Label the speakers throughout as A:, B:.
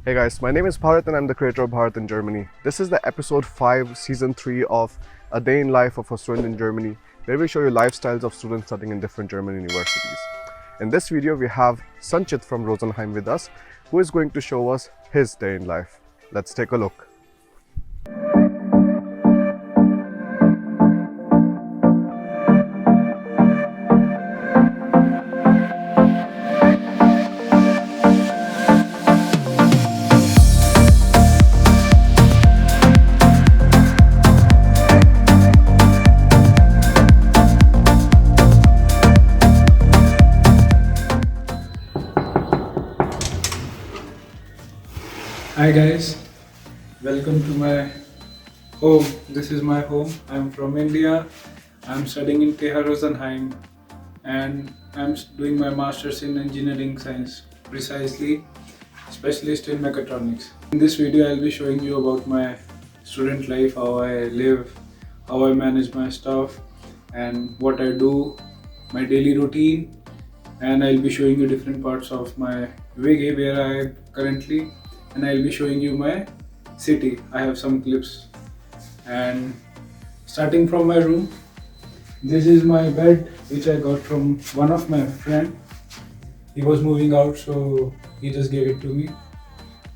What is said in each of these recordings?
A: Hey guys, my name is Bharat and I'm the creator of Bharat in Germany. This is the episode 5, season 3 of A Day in Life of a Student in Germany, where we show you lifestyles of students studying in different German universities. In this video, we have Sanchit from Rosenheim with us, who is going to show us his day in life. Let's take a look.
B: Hi guys, welcome to my home. This is my home. I'm from India. I'm studying in TH Rosenheim and I'm doing my master's in engineering science, precisely specialist in mechatronics. In this video I'll be showing you about my student life, how I live, how I manage my stuff and what I do, my daily routine, and I'll be showing you different parts of my WG where I am currently, and I'll be showing you my city. I have some clips, and starting from my room, this is my bed which I got from one of my friend. He was moving out, so he just gave it to me.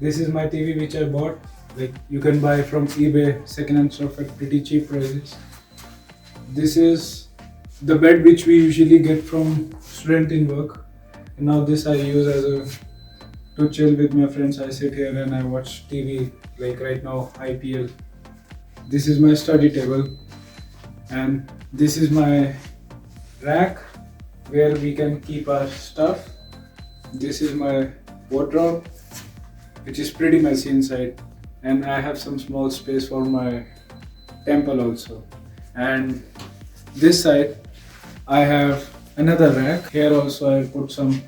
B: This is my TV which I bought. Like, you can buy from eBay second-hand stuff at pretty cheap prices. This is the bed which we usually get from student in work, and now this I use as a to chill with my friends. I sit here and I watch TV, like right now IPL. This is my study table, and this is my rack where we can keep our stuff. This is my wardrobe, which is pretty messy inside, and I have some small space for my temple also. And this side I have another rack. Here also I put some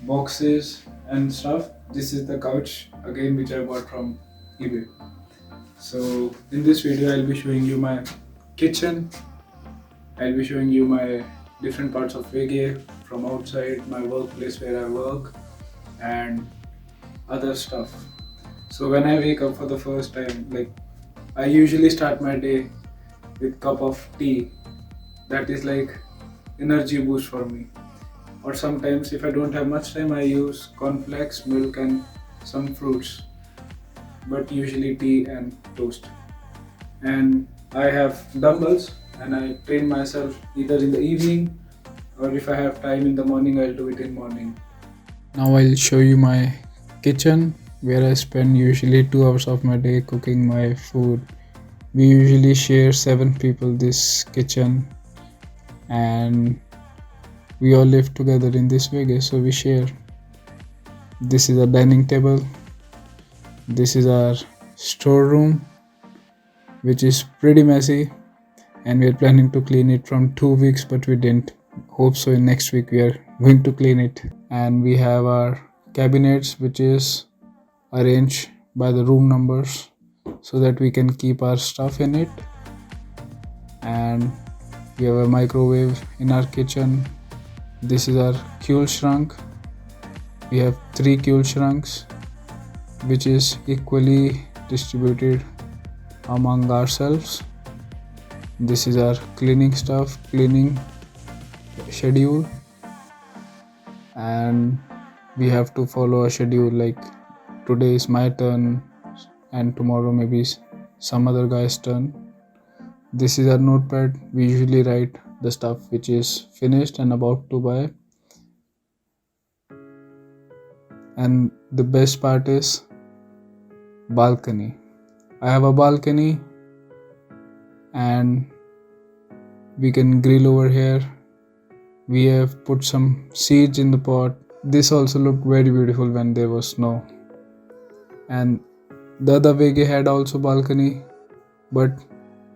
B: boxes and stuff. This is the couch again which I bought from eBay. So in this video I'll be showing you my kitchen. I'll be showing you my different parts of WG from outside, my workplace where I work, and other stuff. So when I wake up for the first time, like, I usually start my day with cup of tea. That is like energy boost for me. Or sometimes if I don't have much time, I use cornflakes, milk and some fruits, but usually tea and toast. And I have dumbbells and I train myself either in the evening, or if I have time in the morning, I'll do it in morning. Now I'll show you my kitchen where I spend usually 2 hours of my day cooking my food. We usually share 7 people this kitchen, and we all live together in this WG, so we share. This is a dining table. This is our storeroom, which is pretty messy, and we are planning to clean it from 2 weeks, but we didn't. Hope so in next week we are going to clean it. And we have our cabinets, which is arranged by the room numbers so that we can keep our stuff in it. And we have a microwave in our kitchen. This is our Kühlschrank. We have 3 Kühlschranks, which is equally distributed among ourselves. This is our cleaning stuff, cleaning schedule, and we have to follow a schedule, like today is my turn and tomorrow maybe some other guy's turn. This is our notepad. We usually write the stuff which is finished and about to buy. And the best part is balcony. I have a balcony and we can grill over here. We have put some seeds in the pot. This also looked very beautiful when there was snow. And the other WG had also balcony, but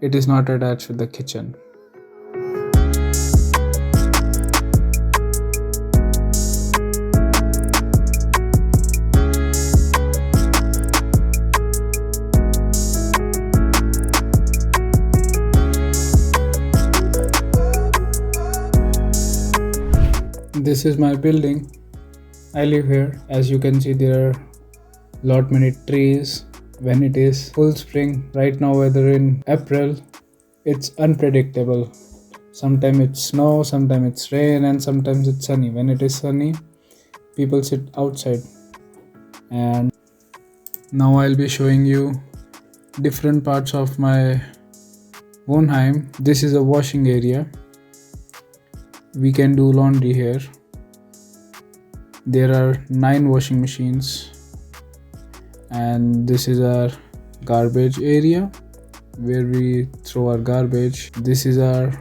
B: it is not attached with the kitchen. This is my building. I live here. As you can see, there are lot many trees. When it is full spring, right now weather in April, it's unpredictable. Sometimes it's snow, sometimes it's rain, and sometimes it's sunny. When it is sunny, people sit outside. And now I'll be showing you different parts of my Wohnheim. This is a washing area. We can do laundry here. There are 9 washing machines. And this is our garbage area where we throw our garbage. This is our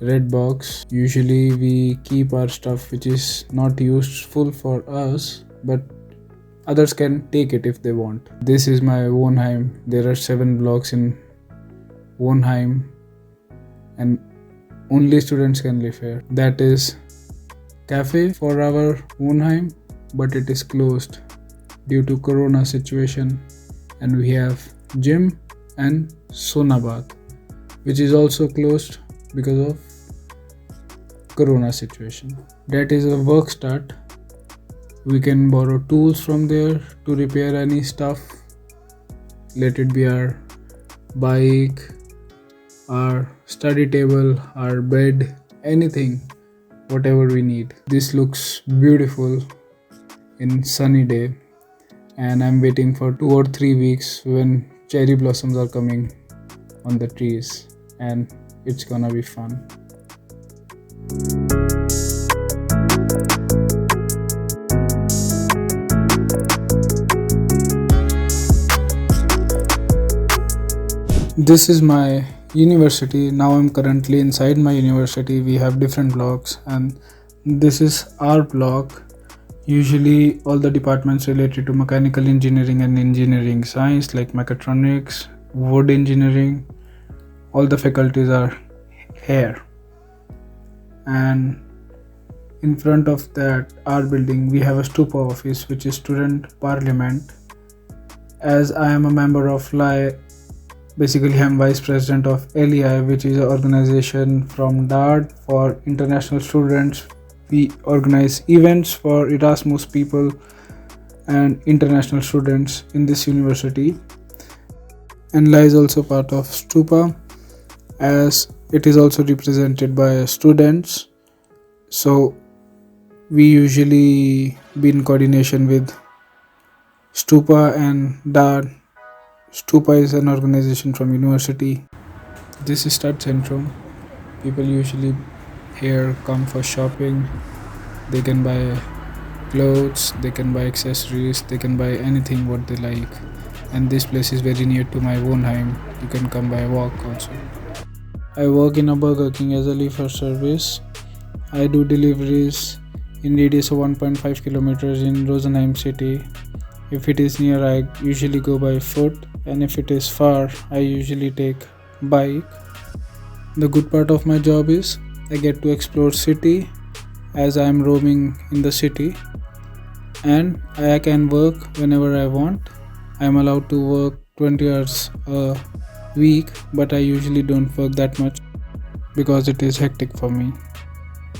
B: red box. Usually we keep our stuff which is not useful for us, but others can take it if they want. This is my Wohnheim. There are 7 blocks in Wohnheim and only students can live here. That is cafe for our Wohnheim, but it is closed due to corona situation. And we have gym and sauna bath, which is also closed because of corona situation. That is a work start. We can borrow tools from there to repair any stuff. Let it be our bike, our study table, our bed, anything, whatever we need. This looks beautiful in sunny day, and I'm waiting for 2 or 3 weeks when cherry blossoms are coming on the trees, and it's gonna be fun. This is my university. Now I'm currently inside my university. We have different blocks, and this is our block. Usually all the departments related to mechanical engineering and engineering science, like mechatronics, wood engineering, all the faculties are here. And in front of that, our building, we have a Stupa office, which is student parliament. As I am a member of LI, basically I'm vice president of LEI, which is an organization from DART for international students. We organize events for Erasmus people and international students in this university. And LI is also part of Stupa, as it is also represented by students. So we usually be in coordination with Stupa and DART. Stupa is an organization from university. This is Stud Centrum. People usually here come for shopping. They can buy clothes, they can buy accessories, they can buy anything what they like. And this place is very near to my Wohnheim. You can come by walk also. I work in a Burger King as a leafer service. I do deliveries in radius of 1.5 kilometers in Rosenheim city. If it is near, I usually go by foot, and if it is far, I usually take bike. The good part of my job is I get to explore city as I am roaming in the city, and I can work whenever I want. I am allowed to work 20 hours a week, but I usually don't work that much because it is hectic for me.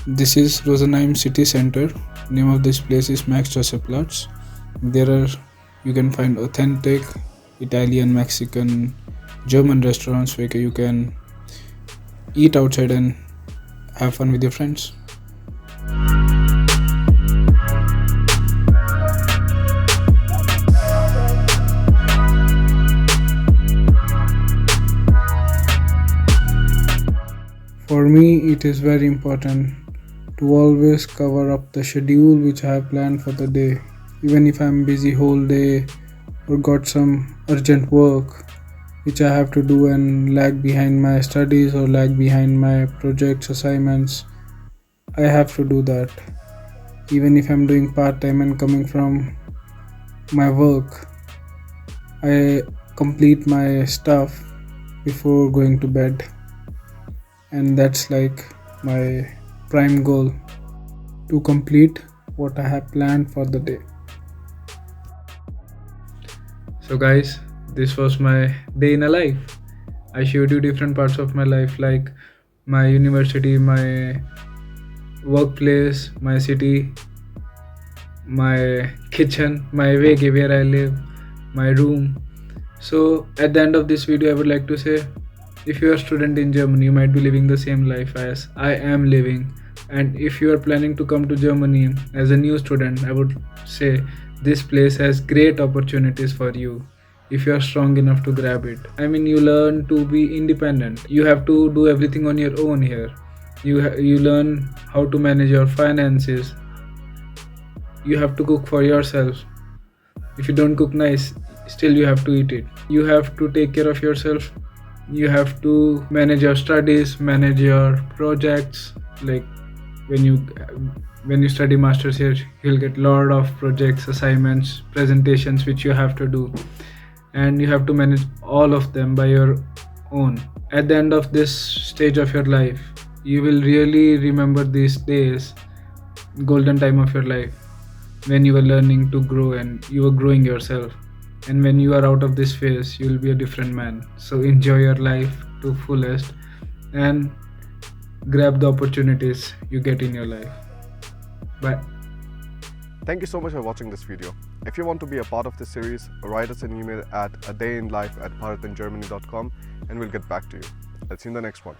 B: This is Rosenheim city center. Name of this place is Maxstrasseplatz. You can find authentic Italian, Mexican, German restaurants where you can eat outside and have fun with your friends. For me, it is very important to always cover up the schedule which I have planned for the day. Even if I am busy whole day or got some urgent work which I have to do and lag behind my studies or lag behind my projects, assignments, I have to do that. Even if I'm doing part-time and coming from my work, I complete my stuff before going to bed. And that's like my prime goal, to complete what I have planned for the day. So guys, this was my day in a life. I showed you different parts of my life, like my university, my workplace, my city, my kitchen, my wege where I live, my room. So at the end of this video, I would like to say, if you are a student in Germany, you might be living the same life as I am living. And if you are planning to come to Germany as a new student, I would say this place has great opportunities for you if you are strong enough to grab it. I mean, you learn to be independent. You have to do everything on your own here. You learn how to manage your finances. You have to cook for yourself. If you don't cook nice, still you have to eat it. You have to take care of yourself. You have to manage your studies, manage your projects. Like when you study masters here, you'll get a lot of projects, assignments, presentations which you have to do, and you have to manage all of them by your own. At the end of this stage of your life, you will really remember these days, golden time of your life, when you were learning to grow and you were growing yourself. And when you are out of this phase, you will be a different man. So enjoy your life to fullest and grab the opportunities you get in your life. Bye.
A: Thank you so much for watching this video. If you want to be a part of this series, write us an email at adayinlife@bharatingermany.com and we'll get back to you. I'll see you in the next one.